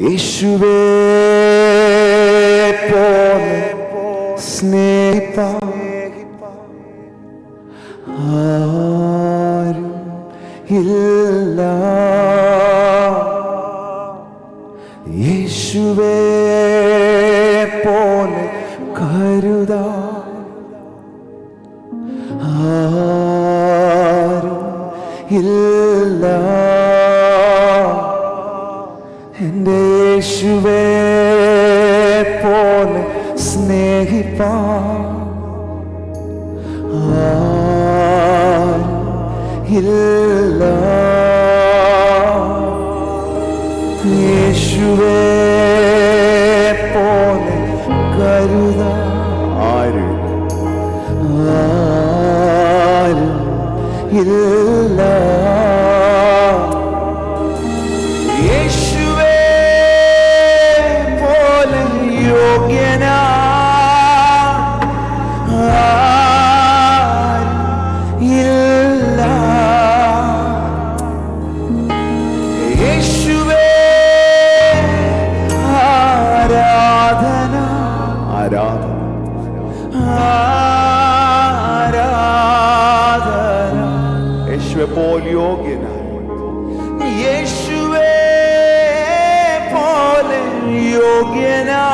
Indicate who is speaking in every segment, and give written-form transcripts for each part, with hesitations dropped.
Speaker 1: യേശുവേ പോലെ സ്നേഹിപ്പാൻ ആരും ഇല്ല. യേശുവേ പോലെ കരുതാൻ ആരും ഇല്ല. എൻ്റെ യേശുവേ പോലെ സ്നേഹിപ്പാൻ ആരും ഇല്ല. യേശുവേ പോലെ കരുതാൻ ആരും ഇല്ല. യേശുവേ പോലെ യോഗ്യനാ ഇല്ല. യേശുവേ ആരാധന ആരാധന ആരാധന. യേശുവേ പോലെ യോഗ്യനാ. യേശുവേ പോലെ യോഗ്യനാ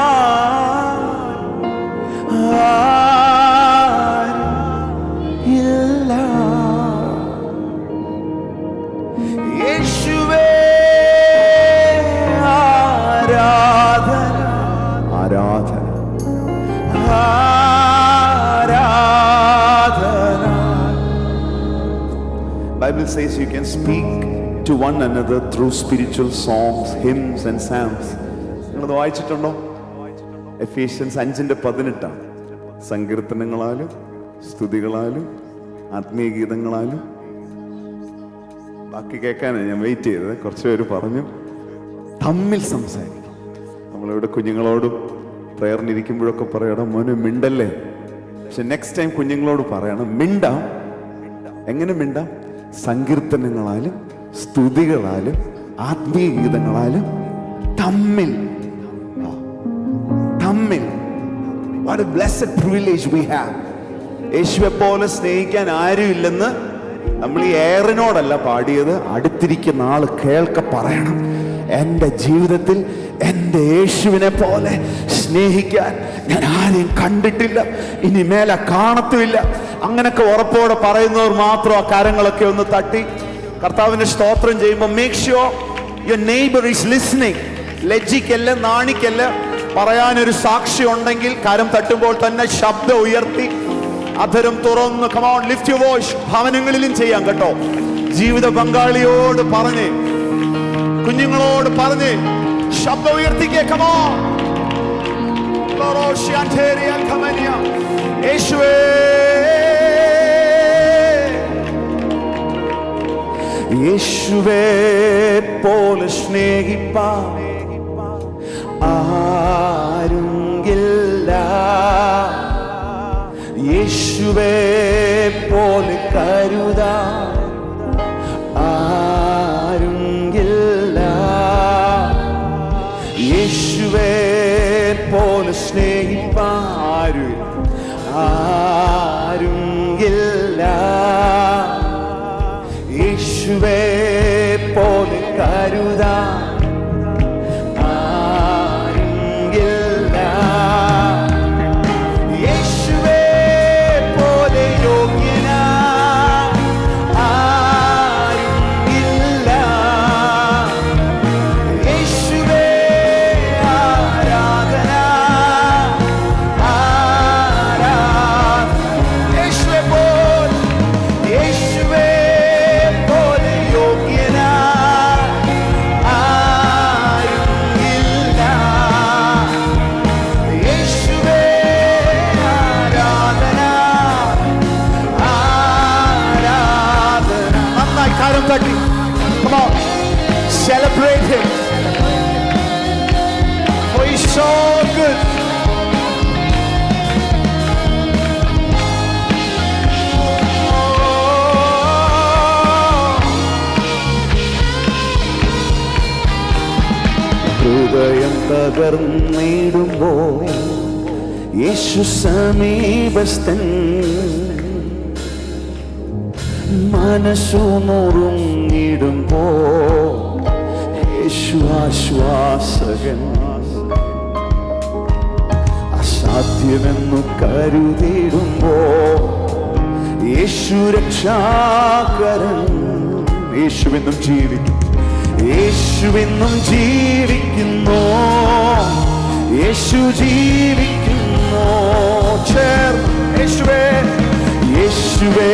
Speaker 1: ഇല്ല. യേശുവേ ആരാധന ആരാധന ആരാധന. Bible says you can speak to one another through spiritual songs, hymns and psalms. നിങ്ങളത് വായിച്ചിട്ടുണ്ടോ? എഫേഷ്യൻസ് 5:18. സങ്കീർത്തനങ്ങളാലും സ്തുതികളാലും ആത്മീയ ഗീതങ്ങളാലും. ബാക്കി കേൾക്കാനാണ് ഞാൻ വെയിറ്റ് ചെയ്തത്. കുറച്ച് പേര് പറഞ്ഞു തമ്മിൽ സംസാരിക്കും. നമ്മളിവിടെ കുഞ്ഞുങ്ങളോടും പ്രയറിനിരിക്കുമ്പോഴൊക്കെ പറയണം മോനെ മിണ്ടല്ലേ. പക്ഷെ നെക്സ്റ്റ് ടൈം കുഞ്ഞുങ്ങളോട് പറയണം മിണ്ടാം. എങ്ങനെ മിണ്ടാം? സങ്കീർത്തനങ്ങളാലും സ്തുതികളാലും ആത്മീയ ഗീതങ്ങളാലും തമ്മിൽ തമ്മിൽ. What a blessed privilege we have. യേശുവെ പോലെ സ്നേഹിക്കാൻ ആരും ഇല്ലെന്ന് നമ്മൾ ഈ എയറിനോടല്ല പാടിയത്, അടുത്തിരിക്കുന്ന ആള് കേൾക്ക പറയണം. എൻ്റെ ജീവിതത്തിൽ എൻ്റെ യേശുവിനെ പോലെ സ്നേഹിക്കാൻ ഞാൻ ആരെയും കണ്ടിട്ടില്ല, ഇനി മേലെ കാണത്തുമില്ല. അങ്ങനൊക്കെ ഉറപ്പോടെ പറയുന്നവർ മാത്രം ആ കരങ്ങളൊക്കെ ഒന്ന് തട്ടി കർത്താവിന്റെ സ്തോത്രം ചെയ്യുമ്പോൾ make sure your neighbour is listening. ലജ്ജിക്കല്ല, നാണിക്കല്ല. പറയാനൊരു സാക്ഷി ഉണ്ടെങ്കിൽ കരം തട്ടുമ്പോൾ തന്നെ ശബ്ദം ഉയർത്തി അധരം തുറന്ന് come on lift your voice. ഭവനങ്ങളിലും ചെയ്യാം കേട്ടോ. ജീവിത പങ്കാളിയോട് പറഞ്ഞ്, കുഞ്ഞുങ്ങളോട് പറഞ്ഞ് ശബ്ദം ഉയർത്തിക്കേ. come on. യേശുവേ യേശുവേ പോലെ സ്നേഹിപ്പാൻ ആരുമില്ല. യേശുവേ പോലെ കരുതാൻ ആരുമില്ല. യേശുവേ പോലെ സ്നേഹിപ്പാൻ ആരുമില്ല. യേശുവേ പോലെ കരുതാൻ Come on, celebrate him, for he's so good. Oh, തകർന്നിടുമ്പോ യേശു സമീപസ്ഥൻ, മനസ്സു നുറുങ്ങിടുമ്പോ യേശു ആശ്വാസകൻ, അസാധ്യമെന്നു കരുതിടുമ്പോ യേശു രക്ഷാകരൻ. യേശുവെന്നും ജീവിക്കും, യേശുവെന്നും ജീവിക്കുന്നു, യേശു ജീവിക്കുന്നു. ചേർന്ന് യേശുവേ, യേശുവേ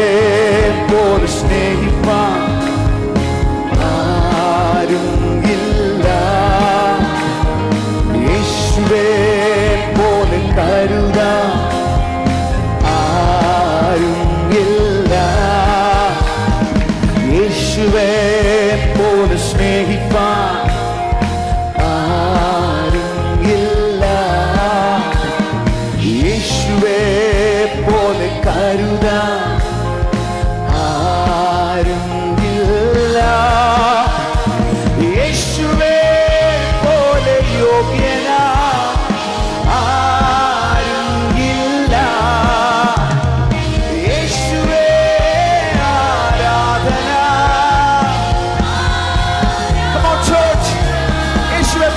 Speaker 1: പോലെ സ്നേഹിപ്പാൻ ആരും ഇല്ല, യേശുവേ പോലെ കരുതാൻ ആരും ഇല്ല, യേശുവേ പോലെ സ്നേഹിപ്പാൻ ആരും ഇല്ല, യേശുവേ പോലെ കരുതാൻ ആരും ഇല്ല, യേശുവേ പോലെ യോഗ്യനാ ആരും ഇല്ല, യേശുവേ ആരാധന. Come on church, യേശുവേ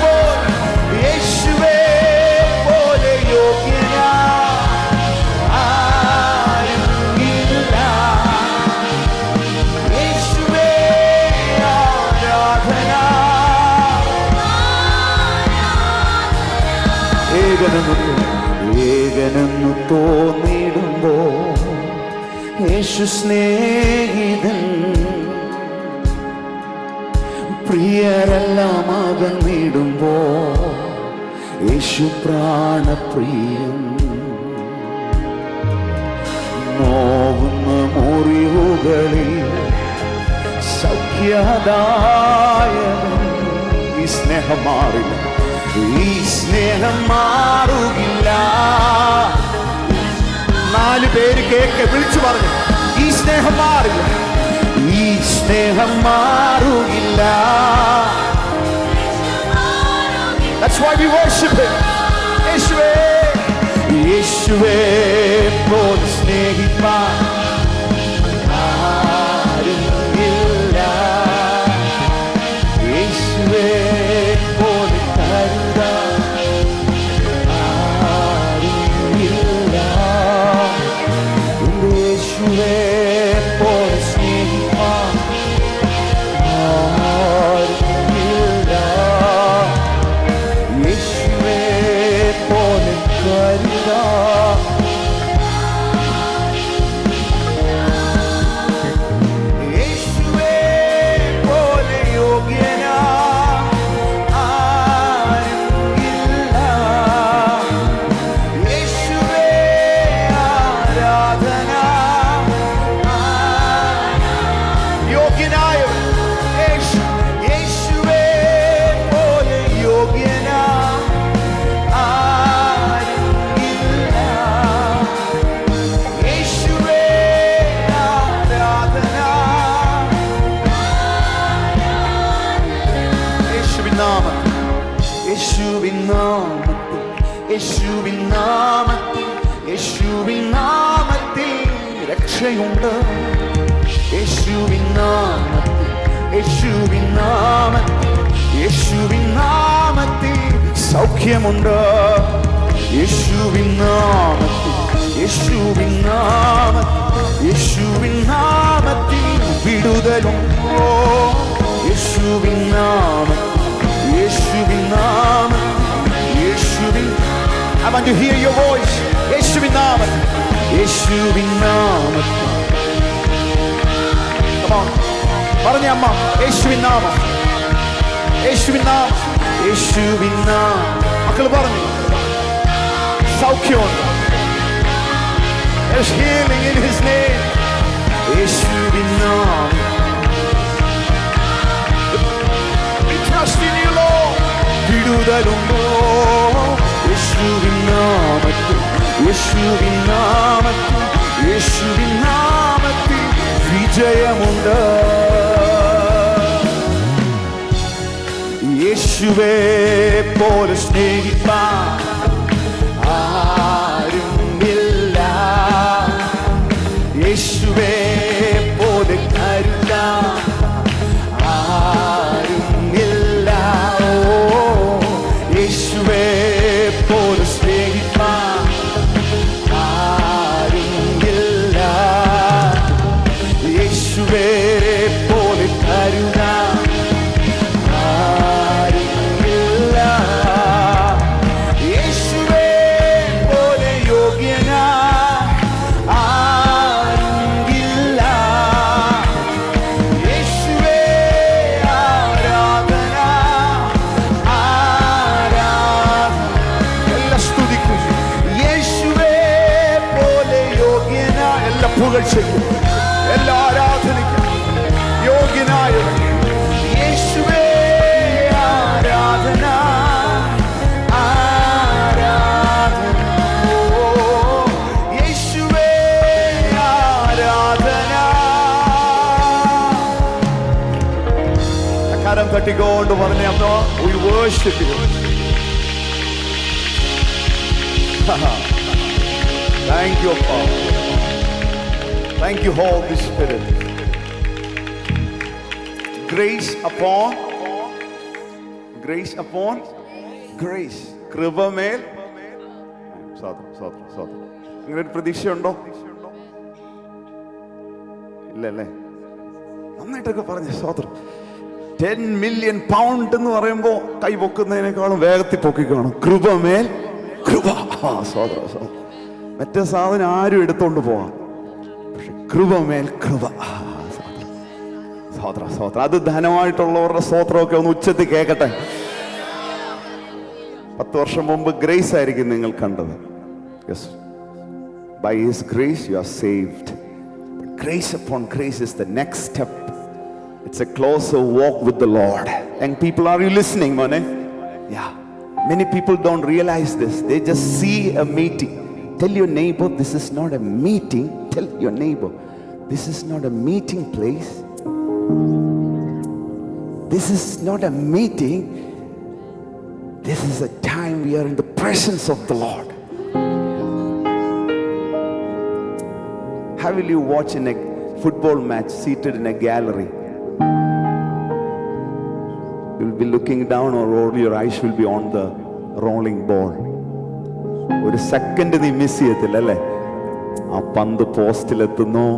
Speaker 1: പോലെ യോഗ്യനാ ആരും ഇല്ല, യേശുവേ ആരാധന. ഏകനെന്നു തോന്നിടുമ്പോ യേശു സ്നേഹിതൻ, പ്രിയരെല്ലാം അകന്നിടുമ്പോ യേശു പ്രാണപ്രിയൻ, നോവുന്ന മുറിവുകളിൽ സൗഖ്യദായകൻ. ഈ സ്നേഹം മാറില്ല, ഈ സ്നേഹം മാറുകില്ല. 4 പേര് കേക്ക് വിളിച്ചു പറഞ്ഞു, ഈ സ്നേഹം മാറില്ല, ഈ സ്നേഹം മാറുകില്ല. That's why we worship him. യേശുവേ, യേശുവേ പോലെ സ്നേഹിപ്പാൻ ആരും ഇല്ല, യേശുവേ പോലെ കരുതാൻ ആരും ഇല്ല, യേശുവേ പോലെ സ്നേഹിപ്പാൻ ആരും ഇല്ല, യേശുവേ പോലെ കരുതാൻ. യേശുവേ പോലെ യോഗ്യനാ ആരും ഇല്ല, യേശുവേ ആരാധന. യോഗ്യനായവൻ യേശു, യേശുവേ പോലെ യോഗ്യനാ ആരും ഇല്ല, യേശുവേ ആരാധന. യേശുവിൻ നാമത്തിൽ, യേശുവിൻ നാമത്തിൽ, യേശുവിൻ നാമത്തിൽ, യേശുവിൻ നാമത്തിൽ രക്ഷയുണ്ട്, യേശുവിൻ നാമത്തിൽ, യേശുവിൻ നാമത്തിൽ, യേശുവിൻ നാമത്തിൽ സൗഖ്യമുണ്ട്, യേശുവിൻ നാമത്തിൽ, യേശുവിൻ നാമത്തിൽ, യേശുവിൻ നാമത്തിൽ വിടുതലുണ്ടോ, യേശുവിൻ നാമത്തിൽ, യേശുവിൻ നാമത്തിൽ, യേശുവിൻ. I want to hear your voice. യേശുവിൻ നാമത്തിൽ, യേശുവിൻ നാമത്തിൽ. Come on, പറഞ്ഞേ അമ്മ, യേശുവിൻ നാമം, യേശുവിൻ നാമം, യേശുവിൻ നാമം. മക്കൾ പറഞ്ഞു, സൗഖ്യമുണ്ട്. There's healing in his name. യേശുവിൻ നാമം. We trust in you, Lord. വിടുതലുണ്ടോ, യേശുവിൻ നാമത്തിൽ, യേശുവിൻ നാമത്തിൽ, യേശുവിൻ നാമത്തിൽ വിജയമുണ്ട്. യേശു യേശുവേ പോലെ സ്നേഹിപ്പാൻ ആരുമില്ല. യേശുവേ പോലെ കരുതാൻ ആരുമില്ല. ഓ യേശുവേ പോലെ സ്നേഹിപ്പാൻ ആരുമില്ല. യേശുവേ പോലെ കരുതാൻ ആരുമില്ല. യേശുവേ പോലെ യോഗ്യനാ ആരുമില്ല. യേശുവേ ആരാധന ആരാധന എല്ലാ സ്തുതിക്കും. യേശുവേ പോലെ യോഗ്യന എല്ലാ പുകഴ്ചയ്ക്കും എല്ലാ ആരാധനയ്ക്കും യോഗ്യനായവൻ യേശുവേ ആരാധന ആരാധന. ഓ യേശുവേ ആരാധന. കരം തട്ടിക്കൊണ്ട് പറഞ്ഞേ, we worship you. Thank you, Father. Thank you, Holy Spirit. Grace upon grace upon grace. കൃപമേൽ അങ്ങനെ ഒരു പ്രതീക്ഷയുണ്ടോ? ഇല്ലല്ലേ? നന്നായിട്ടൊക്കെ പറഞ്ഞ സ്തോത്രം. 10 million pound എന്ന് പറയുമ്പോ കൈ പൊക്കുന്നതിനേക്കാളും വേഗത്തിൽ പൊക്കിക്കാണും. കൃപമേൽ കൃപ. സ്തോത്രം. മറ്റേ സാധനം ആരും എടുത്തോണ്ട് പോവാം, പക്ഷെ കൃപമേൽ കൃപ. സ്തോത്രം. അത് ധനമായിട്ടുള്ളവരുടെ സ്തോത്രമൊക്കെ ഒന്ന് ഉച്ചത്തിൽ കേൾക്കട്ടെ. 10 വർഷം മുമ്പ് ഗ്രേസ് ആയിരിക്കും നിങ്ങൾ കണ്ടത്. Yes, by his grace you are saved. Grace upon grace is the next step. It's a closer walk with the Lord. And people, are you listening, Mone? Yeah. Many people don't realize this. They just see a meeting. Tell your neighbor, this is not a meeting. Tell your neighbor, this is not a meeting place. This is not a meeting. This is a time we are in the presence of the Lord. How will you watch in a football match seated in a gallery? You will be looking down, or all your eyes will be on the rolling ball. ഒരു second നീ miss ചെയ്യത്തില്ല അല്ലേ? ആ പന്ത് പോസ്റ്റിലെത്തുന്നോ,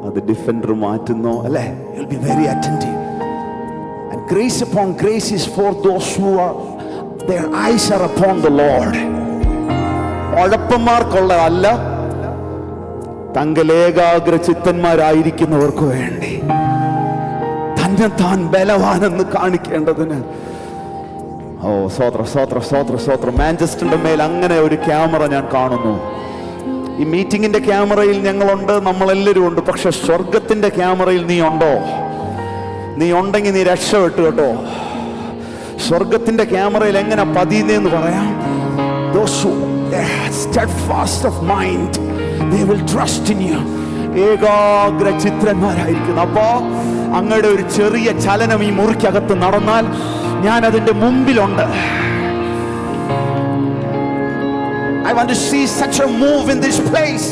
Speaker 1: അത് defender മാറ്റുന്നോ അല്ലേ? You will be very attentive. And grace upon grace is for those who are, their eyes are upon the Lord. ഉഴപ്പന്മാർക്കുള്ളതല്ല, തങ്കലേകാഗ്ര ചിത്തന്മാരായിരിക്കുന്നവർക്ക് വേണ്ടി തന്നെ താൻ ബലവാനെന്ന് കാണിക്കേണ്ടതിന്. ഓ സ്തോത്രം. മാഞ്ചസ്റ്ററിന്റെ മേൽ അങ്ങനെ ഒരു ക്യാമറ ഞാൻ കാണുന്നു. ഈ മീറ്റിംഗിന്റെ ക്യാമറയിൽ ഞങ്ങളുണ്ട്, നമ്മളെല്ലാവരും ഉണ്ട്. പക്ഷെ സ്വർഗത്തിന്റെ ക്യാമറയിൽ നീ ഉണ്ടോ? നീ ഉണ്ടെങ്കിൽ നീ രക്ഷപ്പെട്ടു കേട്ടോ. സ്വർഗത്തിന്റെ ക്യാമറയിൽ എങ്ങനെ പതിയുന്നതെന്ന് പറയാം. Those who are steadfast of mind, they will trust in you. ഏകാഗ്ര ചിത്രന്മാരായിരിക്കുന്നു. അപ്പോ അങ്ങയുടെ ഒരു ചെറിയ ചലനം ഈ മുറിക്കകത്ത് നടന്നാൽ ഞാൻ അതിന്റെ മുമ്പിലുണ്ട്. I want to see such a move in this place.